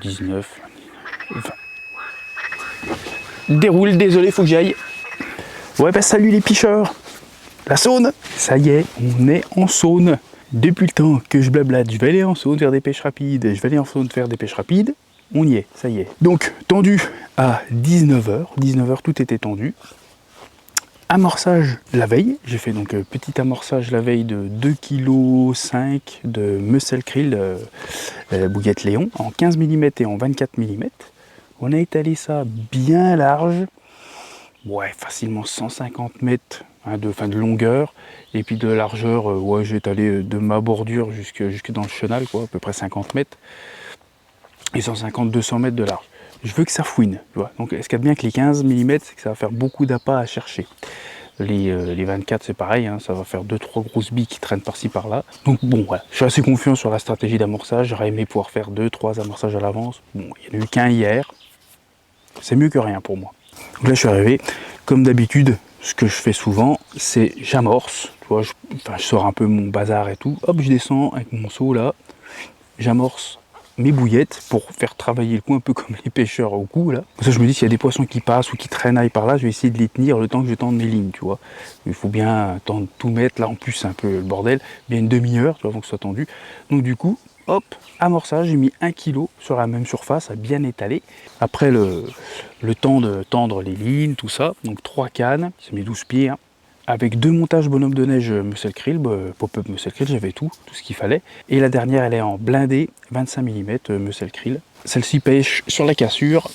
19, 20. Déroule, désolé, faut que j'aille. Ouais, bah salut les pêcheurs. La Saône, ça y est, on est en Saône. Depuis le temps que je blablate, je vais aller en Saône faire des pêches rapides, je vais aller en Saône faire des pêches rapides. On y est, ça y est. Donc, tendu à 19h, 19h tout était tendu. Amorçage la veille, j'ai fait donc petit amorçage la veille de 2,5 kg de Muscle Krill bouillette Léon en 15 mm et en 24 mm. On a étalé ça bien large, ouais, facilement 150 mètres de longueur, et puis de largeur, ouais, j'ai étalé de ma bordure jusque dans le chenal, quoi, à peu près 50 mètres, et 150-200 mètres de large. Je veux que ça fouine, tu vois. Donc, ce qu'il y a de bien que les 15 mm, c'est que ça va faire beaucoup d'appâts à chercher. Les 24, c'est pareil, hein, ça va faire 2-3 grosses billes qui traînent par-ci par-là. Donc bon, voilà, je suis assez confiant sur la stratégie d'amorçage. J'aurais aimé pouvoir faire 2-3 amorçages à l'avance. Bon, il n'y en a eu qu'un hier. C'est mieux que rien pour moi. Donc là, je suis arrivé. Comme d'habitude, ce que je fais souvent, c'est j'amorce. Tu vois, je sors un peu mon bazar et tout. Hop, je descends avec mon seau là. J'amorce mes bouillettes pour faire travailler le coup, un peu comme les pêcheurs au cou là. Pour ça, je me dis, s'il y a des poissons qui passent ou qui traînaillent par là, je vais essayer de les tenir le temps que je tende mes lignes, tu vois. Il faut bien tendre tout mettre. Là, en plus, c'est un peu le bordel. Bien une demi-heure, tu vois, avant que ce soit tendu. Donc du coup, hop, amorçage, j'ai mis 1 kg sur la même surface, à bien étaler. Après le temps de tendre les lignes, tout ça, donc 3 cannes, ça met 12 pieds, hein, avec 2 montages bonhomme de neige Muscle Krill, pop-up Muscle Krill, j'avais tout ce qu'il fallait. Et la dernière, elle est en blindé 25 mm Muscle Krill. Celle-ci pêche sur la cassure,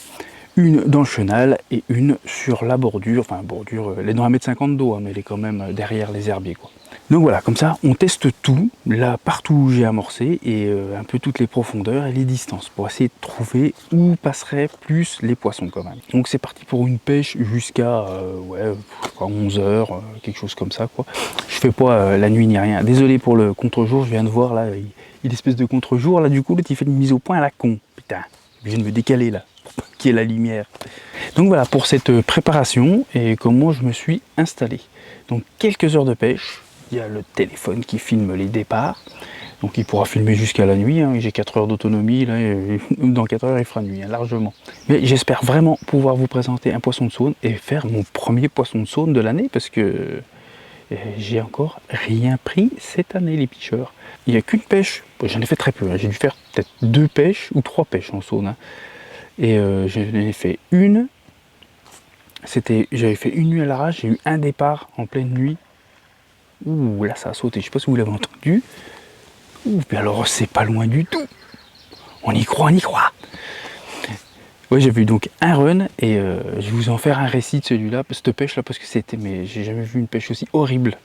une dans le chenal et une sur la bordure, enfin bordure, elle est dans 1,50 m d'eau, hein, mais elle est quand même derrière les herbiers, quoi. Donc voilà, comme ça, on teste tout, là, partout où j'ai amorcé, et un peu toutes les profondeurs et les distances, pour essayer de trouver où passeraient plus les poissons quand même. Donc c'est parti pour une pêche jusqu'à 11h, quelque chose comme ça, quoi. Je fais pas la nuit ni rien. Désolé pour le contre-jour, je viens de voir, là, il y a une espèce de contre-jour, là, du coup, là, il fait une mise au point à la con. Putain, je viens de me décaler, là, pour pas qu'il y ait la lumière. Donc voilà, pour cette préparation, et comment je me suis installé. Donc quelques heures de pêche. Il y a le téléphone qui filme les départs, donc il pourra filmer jusqu'à la nuit, hein. J'ai 4 heures d'autonomie, là, et dans 4 heures il fera nuit, hein, largement. Mais j'espère vraiment pouvoir vous présenter un poisson de Saône et faire mon premier poisson de Saône de l'année, parce que j'ai encore rien pris cette année, les pêcheurs. Il n'y a qu'une pêche, j'en ai fait très peu, hein. J'ai dû faire peut-être 2 pêches ou 3 pêches en Saône, hein. Et j'en ai fait une, j'avais fait une nuit à l'arrache, j'ai eu un départ en pleine nuit. Ouh, là ça a sauté, je sais pas si vous l'avez entendu. Ouh, mais alors c'est pas loin du tout. On y croit, on y croit. Ouais, j'ai vu donc un run et je vais vous en faire un récit de celui-là, cette pêche là, parce que mais j'ai jamais vu une pêche aussi horrible.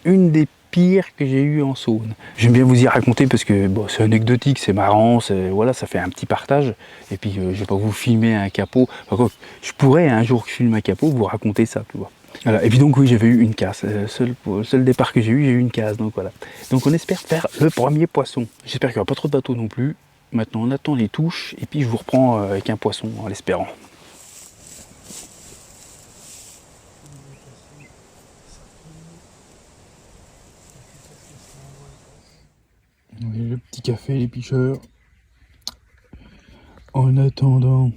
Une des pires que j'ai eues en Saône. J'aime bien vous y raconter parce que bon, c'est anecdotique, c'est marrant, voilà, ça fait un petit partage. Et puis je vais pas vous filmer un capot. Enfin, je pourrais un jour que je filme un capot vous raconter ça, tu vois. Voilà. Et puis donc oui, j'avais eu une casse. Seul départ que j'ai eu une casse. Donc voilà. Donc on espère faire le premier poisson. J'espère qu'il n'y aura pas trop de bateaux non plus. Maintenant on attend les touches et puis je vous reprends avec un poisson en l'espérant. Le petit café, les pêcheurs. En attendant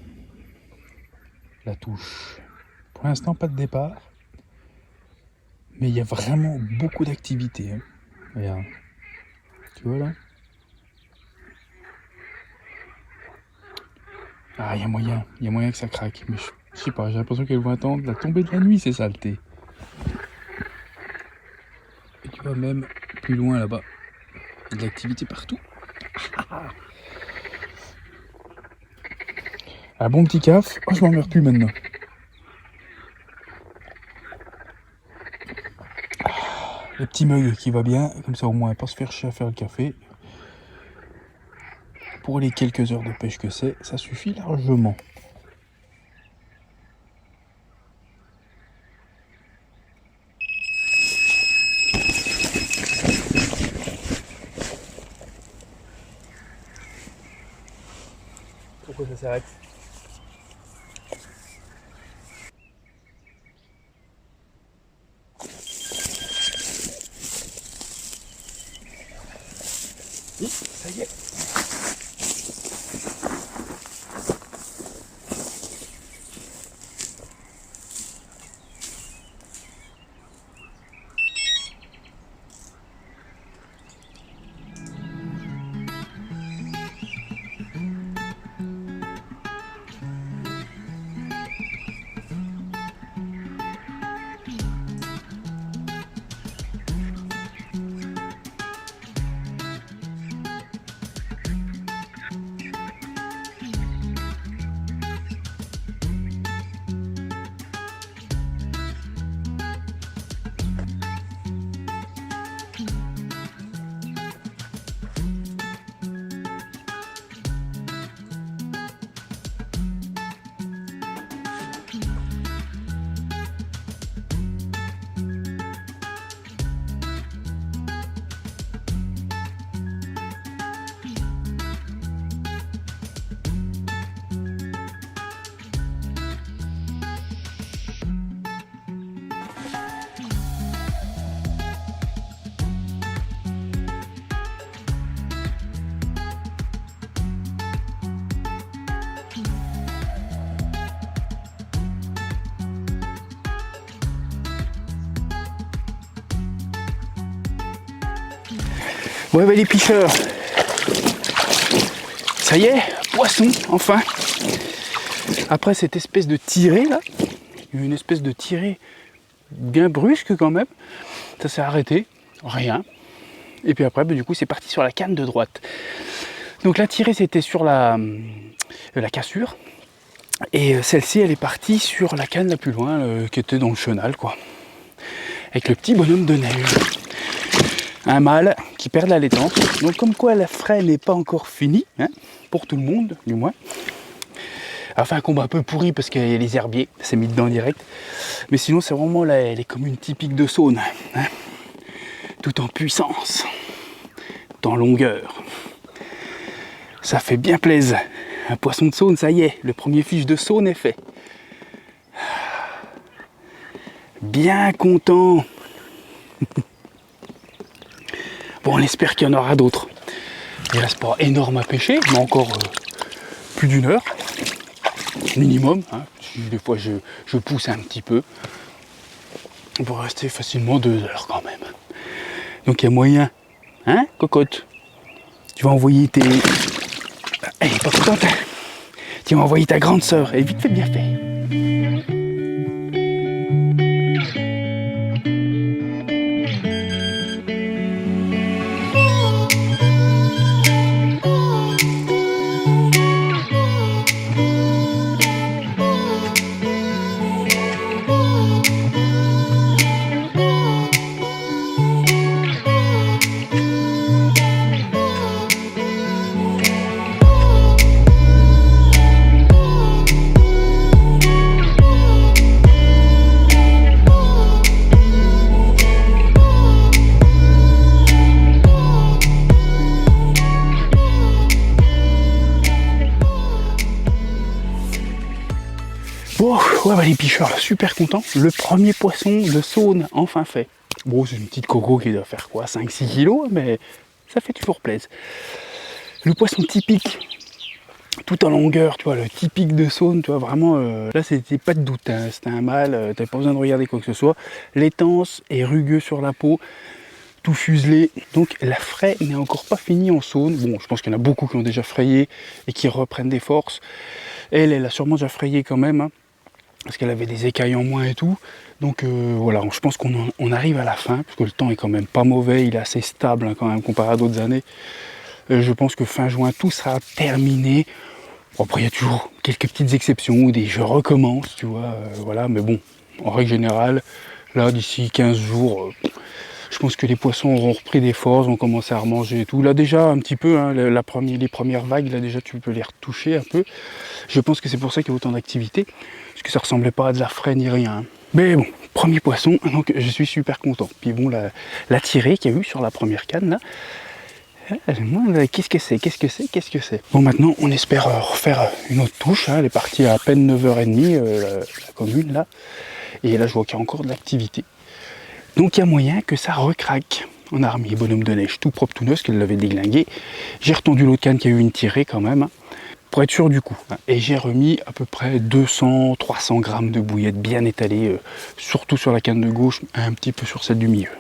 la touche. Pour l'instant pas de départ. Mais il y a vraiment beaucoup d'activité, hein. Regarde. Tu vois là? Ah, il y a moyen que ça craque. Mais je sais pas, j'ai l'impression qu'elles vont attendre la tombée de la nuit, ces saletés. Et tu vois, même plus loin là-bas, il y a de l'activité partout. Un bon petit caf. Oh, je m'emmerde plus maintenant. Le petit mug qui va bien, comme ça au moins pas se faire chier à faire le café. Pour les quelques heures de pêche que c'est, ça suffit largement. Pourquoi ça s'arrête? Oui, ça y est. Ouais, bah, les picheurs. Ça y est, poisson, enfin. Après cette espèce de tirée là, une espèce de tirée bien brusque quand même, ça s'est arrêté, rien. Et puis après, bah, du coup, c'est parti sur la canne de droite. Donc la tirée, c'était sur la cassure. Et celle-ci, elle est partie sur la canne la plus loin, qui était dans le chenal, quoi. Avec le petit bonhomme de neige. Un mâle qui perd la laitance. Donc comme quoi la fraie n'est pas encore finie, hein, pour tout le monde, du moins. Enfin un combat un peu pourri parce qu'il y a les herbiers, c'est mis dedans direct. Mais sinon c'est vraiment les communes typiques de Saône. Hein, tout en puissance, tout en longueur. Ça fait bien plaisir. Un poisson de Saône, ça y est, le premier fiche de Saône est fait. Bien content. Bon, on espère qu'il y en aura d'autres. Il reste pas énorme à pêcher, mais encore plus d'une heure. Minimum. Hein. Des fois, je pousse un petit peu. On peut rester facilement 2 heures quand même. Donc, il y a moyen. Hein, cocotte? Tu vas envoyer tes... Elle est pas contente. Tu vas envoyer ta grande sœur. Et vite fait, bien fait. Bon, ouais, bah, les picheurs, super contents. Le premier poisson de Saône, enfin fait. Bon, c'est une petite coco qui doit faire quoi, 5-6 kilos, mais ça fait toujours plaisir. Le poisson typique, tout en longueur, tu vois, le typique de Saône, tu vois, vraiment, là, c'était pas de doute, hein, c'était un mâle, t'avais pas besoin de regarder quoi que ce soit. L'étance est rugueux sur la peau, tout fuselé. Donc, la fraie n'est encore pas finie en Saône. Bon, je pense qu'il y en a beaucoup qui ont déjà frayé et qui reprennent des forces. Elle a sûrement déjà frayé quand même, hein, parce qu'elle avait des écailles en moins et tout. Donc voilà, je pense qu'on arrive à la fin, parce que le temps est quand même pas mauvais, il est assez stable hein, quand même comparé à d'autres années. Je pense que fin juin, tout sera terminé. Bon, après, il y a toujours quelques petites exceptions, où je recommence, tu vois, voilà, mais bon, en règle générale, là, d'ici 15 jours, je pense que les poissons auront repris des forces, vont commencer à remanger et tout. Là déjà, un petit peu, hein, les premières vagues, là déjà, tu peux les retoucher un peu. Je pense que c'est pour ça qu'il y a autant d'activité, parce que ça ressemblait pas à de la fraie ni rien. Hein. Mais bon, premier poisson, donc je suis super content. Puis bon, la tirée qu'il y a eu sur la première canne, là, qu'est-ce que c'est? Bon, maintenant, on espère refaire une autre touche. Hein. Elle est partie à peine 9h30, la commune, là. Et là, je vois qu'il y a encore de l'activité. Donc, il y a moyen que ça recraque. On a remis bonhomme de neige tout propre, tout neuf, qu'elle l'avait déglingué. J'ai retendu l'autre canne qui a eu une tirée quand même, hein, pour être sûr du coup. Et j'ai remis à peu près 200-300 grammes de bouillettes bien étalées, surtout sur la canne de gauche, un petit peu sur celle du milieu.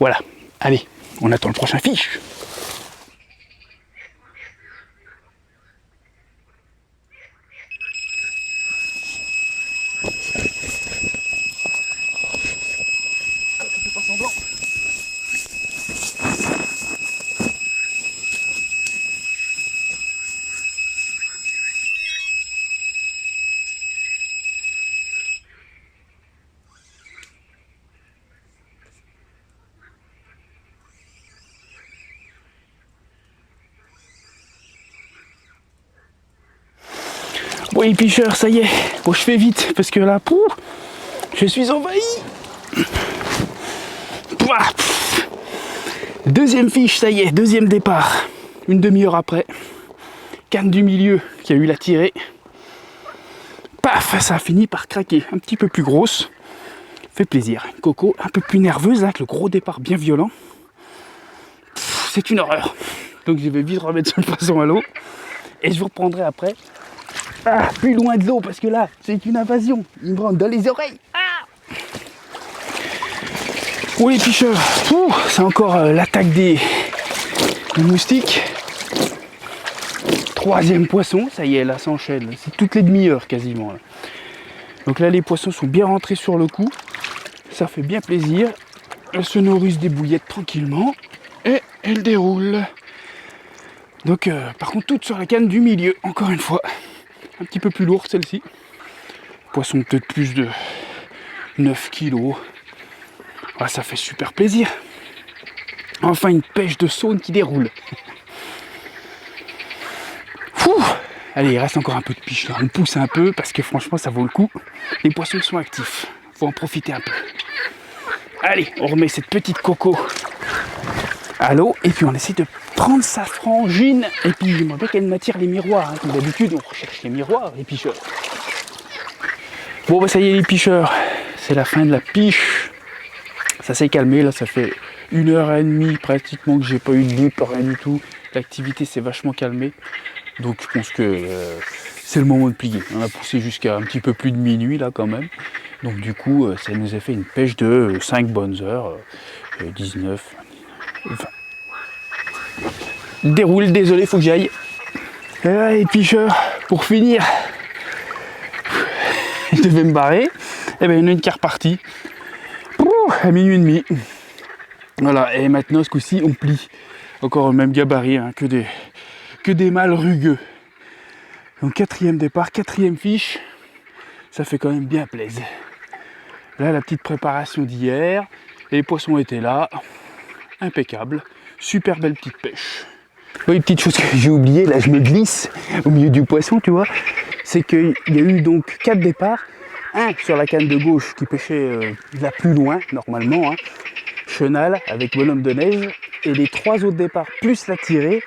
Voilà, allez, on attend le prochain fiche. Bon les picheurs, ça y est, bon je fais vite parce que là, pouf, je suis envahi. Pouah, deuxième fiche, ça y est, deuxième départ. Une demi-heure après, canne du milieu qui a eu la tirée. Paf, ça a fini par craquer, un petit peu plus grosse. Fait plaisir. Coco, un peu plus nerveuse avec le gros départ bien violent. C'est une horreur. Donc je vais vite remettre ce poisson à l'eau et je vous reprendrai après. Ah, plus loin de l'eau parce que là c'est une invasion, il me rentre dans les oreilles. Ah, oui les picheurs, c'est encore l'attaque des Le moustique. Troisième poisson, ça y est, là, ça enchaîne. C'est toutes les demi-heures quasiment. Là. Donc là, les poissons sont bien rentrés sur le coup. Ça fait bien plaisir. Elles se nourrissent des bouillettes tranquillement. Et elles déroulent. Donc, par contre, toutes sur la canne du milieu, encore une fois. Un petit peu plus lourde celle-ci. Poisson peut-être plus de 9 kilos. Ah, ça fait super plaisir. Enfin, une pêche de saône qui déroule. Fou! Allez, il reste encore un peu de piche là. On pousse un peu parce que franchement, ça vaut le coup. Les poissons sont actifs. Faut en profiter un peu. Allez, on remet cette petite coco à l'eau et puis on essaie de prendre sa frangine. Et puis, j'aimerais bien qu'elle m'attire les miroirs. Hein. Comme d'habitude, on recherche les miroirs, les picheurs. Bon, bah ça y est, les picheurs. C'est la fin de la piche. Ça s'est calmé, là, ça fait 1h30 pratiquement que j'ai pas eu de bip, rien du tout. L'activité s'est vachement calmée. Donc je pense que c'est le moment de plier. On a poussé jusqu'à un petit peu plus de minuit là quand même. Donc du coup, ça nous a fait une pêche de 5 bonnes heures. 19, 20. Déroule, désolé, faut que j'aille. Et là, les picheurs, pour finir, je devais me barrer. Et bien il y en a une qui est repartie. À minuit et demi. Voilà, et maintenant ce coup-ci on plie. Encore le même gabarit, hein, que des mâles rugueux. Donc 4e départ, 4e fiche, ça fait quand même bien plaisir. Là la petite préparation d'hier, les poissons étaient là, impeccable, super belle petite pêche. Oui, petite chose que j'ai oublié, là je me glisse au milieu du poisson, tu vois, c'est qu'il y a eu donc 4 départs. Un sur la canne de gauche qui pêchait la plus loin, normalement, hein, chenal avec bonhomme de neige, et les 3 autres départs plus la tirée,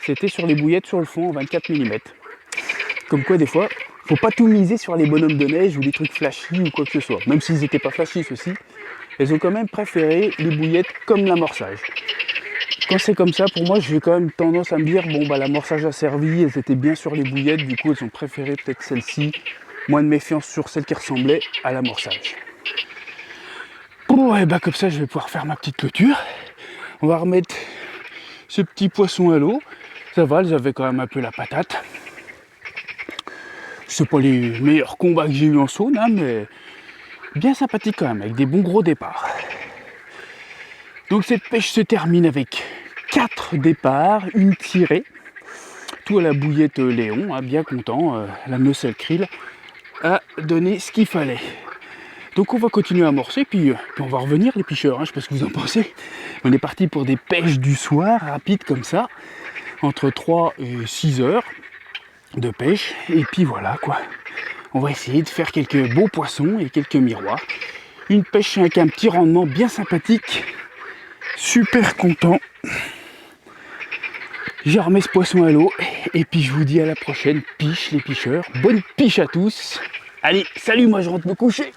c'était sur les bouillettes sur le fond en 24 mm. Comme quoi, des fois, faut pas tout miser sur les bonhommes de neige ou les trucs flashy ou quoi que ce soit. Même s'ils n'étaient pas flashy, ceux-ci, elles ont quand même préféré les bouillettes comme l'amorçage. Quand c'est comme ça, pour moi, j'ai quand même tendance à me dire, bon, bah l'amorçage a servi, elles étaient bien sur les bouillettes, du coup, elles ont préféré peut-être celle-ci. Moins de méfiance sur celle qui ressemblait à l'amorçage. Bon, et bah comme ça, je vais pouvoir faire ma petite clôture. On va remettre ce petit poisson à l'eau. Ça va, elles avaient quand même un peu la patate. C'est pas les meilleurs combats que j'ai eu en saône, hein, mais bien sympathique quand même, avec des bons gros départs. Donc cette pêche se termine avec 4 départs, une tirée. Tout à la bouillette Léon, hein, bien content. La Muscle Krill a donné ce qu'il fallait. Donc on va continuer à amorcer, puis on va revenir les picheurs, hein, je sais pas ce que vous en pensez. On est parti pour des pêches du soir, rapides comme ça, entre 3 et 6 heures de pêche, et puis voilà quoi. On va essayer de faire quelques beaux poissons et quelques miroirs. Une pêche avec un petit rendement bien sympathique, super content. Je remets ce poisson à l'eau, et puis je vous dis à la prochaine piche les picheurs. Bonne piche à tous. Allez, salut, moi je rentre me coucher.